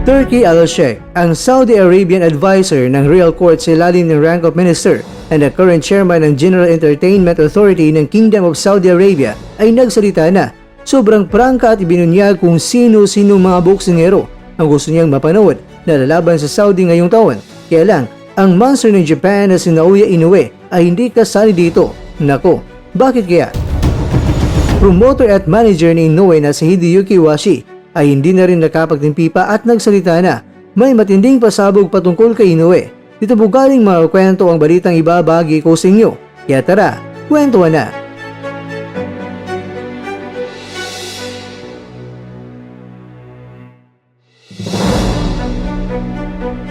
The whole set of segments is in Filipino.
Turki Al-Sheikh, ang Saudi Arabian advisor ng Real Court sa ilalim ng rank of minister and the current chairman ng General Entertainment Authority ng Kingdom of Saudi Arabia, ay nagsalita na. Sobrang prangka at ibinunyag kung sino-sino mga boksingero ang gusto niyang mapanood na lalaban sa Saudi ngayong taon. Kaya lang, ang monster ng Japan na si Naoya Inoue ay hindi kasali dito. Nako, bakit kaya? Promoter at manager ni Inoue na si Hideyuki Washi ay hindi na rin nakapagtimpi pa at nagsalita na may matinding pasabog patungkol kay Inoue. Dito po galing mga kwento ang balitang ibabagi ko sa inyo. Kaya tara, kwentuhan na!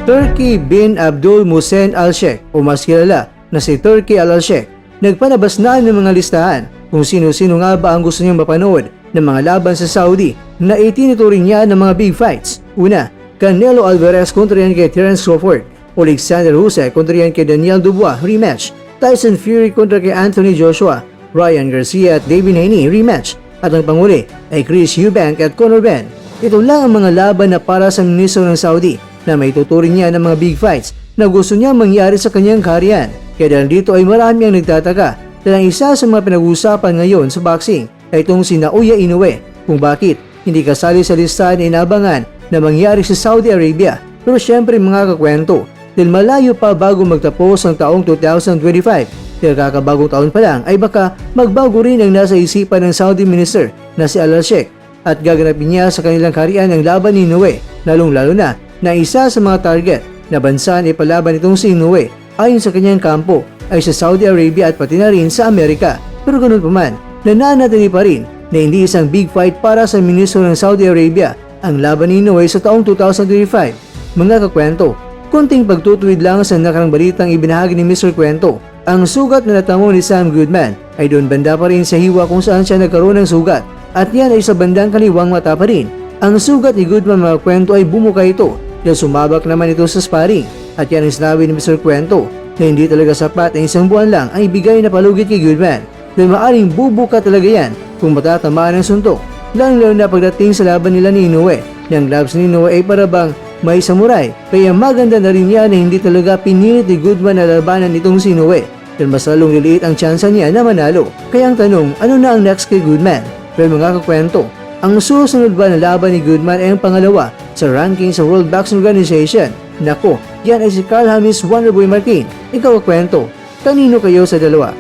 Turki bin Abdul Muhsen Al-Sheikh o mas kilala na si Turki Al-Sheikh nagpanabas na ng mga listahan kung sino-sino nga ba ang gusto niyang mapanood ng mga laban sa Saudi na itinuturing niya ng mga big fights. Una, Canelo Alvarez kontra yan kay Terence Crawford, Alexander Usyk kontra yan kay Daniel Dubois rematch, Tyson Fury kontra kay Anthony Joshua, Ryan Garcia at David Haney rematch, at ang panguli ay Chris Eubank at Conor Benn. Ito lang ang mga laban na para sa ministro ng Saudi na may tuturing niya ng mga big fights na gusto niya mangyari sa kanyang karyan. Kaya dahil dito ay marami ang nagtataka dahil ang isa sa mga pinag-uusapan ngayon sa boxing ay itong si Naoya Inoue kung bakit hindi kasali sa listahan na inabangan na mangyari sa Saudi Arabia. Pero syempre mga kakwento, dahil malayo pa bago magtapos ang taong 2025, dahil kakabagong taon pa lang ay baka magbago rin ang nasa isipan ng Saudi Minister na si Al-Sheikh at gaganapin niya sa kanilang karyan ang laban ni Inoue, lalong-lalo na isa sa mga target na bansa na ipalaban itong si Inoue ayon sa kanyang kampo ay sa Saudi Arabia at pati na rin sa Amerika. Pero ganun pa man, nananatili pa rin na hindi isang big fight para sa ministro ng Saudi Arabia ang laban ni Inoue sa taong 2025. Mga kakwento, konting pagtutuwid lang sa nakarang balitang ibinahagi ni Mr. Kwento. Ang sugat na natamo ni Sam Goodman ay doon banda pa rin sa hiwa kung saan siya nagkaroon ng sugat at yan ay sa bandang kaliwang mata pa rin. Ang sugat ni Goodman mga kwento ay bumuka ito dahil sumabak naman ito sa sparring at yan ang sinabi ni Mr. Kwento na hindi talaga sapat na isang buwan lang ang ibigay na palugit kay Goodman dahil maaring bubuka talaga yan kung matatamaan ng suntok, lalo na pagdating sa laban nila ni Inoue. Ang gloves ni Inoue ay parabang may samurai, kaya maganda na rin yan na hindi talaga pinilit ni Goodman na labanan itong si Inoue dahil mas lalong liliit ang tsansa niya na manalo. Kaya ang tanong, ano na ang next kay Goodman? Pero mga kakwento, ang susunod ba na laban ni Goodman ay ang pangalawa sa ranking sa World Boxing Organization? Nako, yan ay si Carl Hamis Wonderboy Martin. Ikaw kwento, kanino kayo sa dalawa?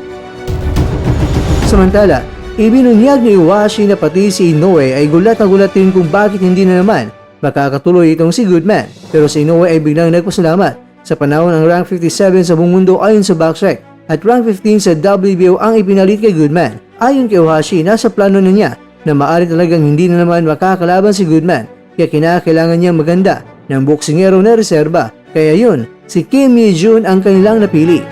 Samantala, ibinunyag ni Iwashi na pati si Inoue ay gulat na gulat din kung bakit hindi na naman makakatuloy itong si Goodman. Pero si Inoue ay biglang nagpasalamat sa panahon ng rank 57 sa buong mundo ayon sa Boxrec at rank 15 sa WBO ang ipinalit kay Goodman. Ayon kay Iwashi, nasa plano na niya na maaari talagang hindi na naman makakalaban si Goodman kaya kinakailangan niyang maganda ng boksingero na reserba. Kaya yun, si Kim Ye-jun ang kanilang napili.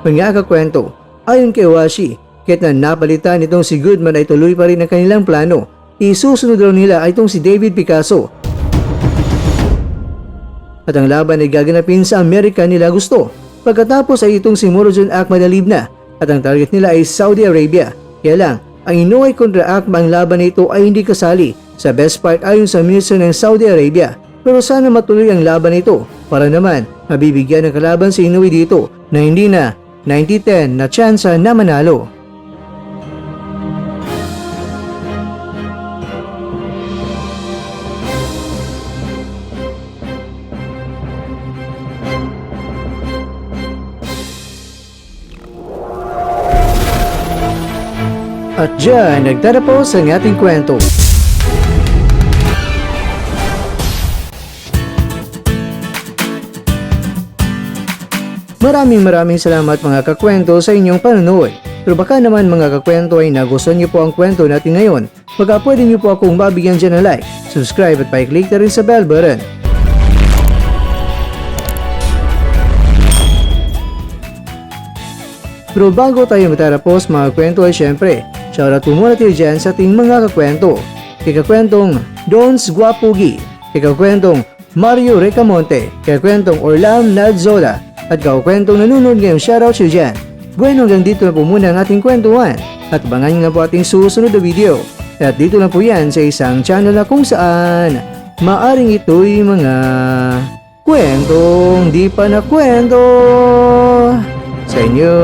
Mga kakwento, ayon kay Iwashi, kahit na napalitan itong si Goodman ay tuloy pa rin ang kanilang plano. Isusunod raw nila ay itong si David Picasso. At ang laban ay gaganapin sa Amerika nila gusto. Pagkatapos ay itong si Murodjon Akhmadalib na at ang target nila ay Saudi Arabia. Kaya lang, ang Inoue kontra Akhma ang laban na ito ay hindi kasali sa best part ayon sa minister ng Saudi Arabia. Pero sana matuloy ang laban na ito para naman mabibigyan ng kalaban si Inoue dito na hindi na 90-10 na tsansa na manalo. At dyan, nagtatapos ang ating kwento. Maraming salamat mga kakwento sa inyong panonood. Pero baka naman mga kakwento ay nagustuhan niyo po ang kwento natin ngayon. Baka pwede niyo po akong mabigyan dyan ng like, subscribe at pa-click na rin sa bell button. Pero bago tayo matapos mga kwento ay syempre, shoutout po muna tayo dyan sa ating mga kakwento. Kay kakwentong Dons Guapugi, kay kakwentong Mario Recamonte, kay kwentong Orlam Nadzola, at kwentong nanonood ngayong shoutout siya dyan. Bueno, hanggang dito na po muna ang ating kwentuhan at abangan nyo na po ating susunod na video. At dito lang po yan sa isang channel na kung saan maaring ito'y mga kwentong di pa na kwento sa inyo.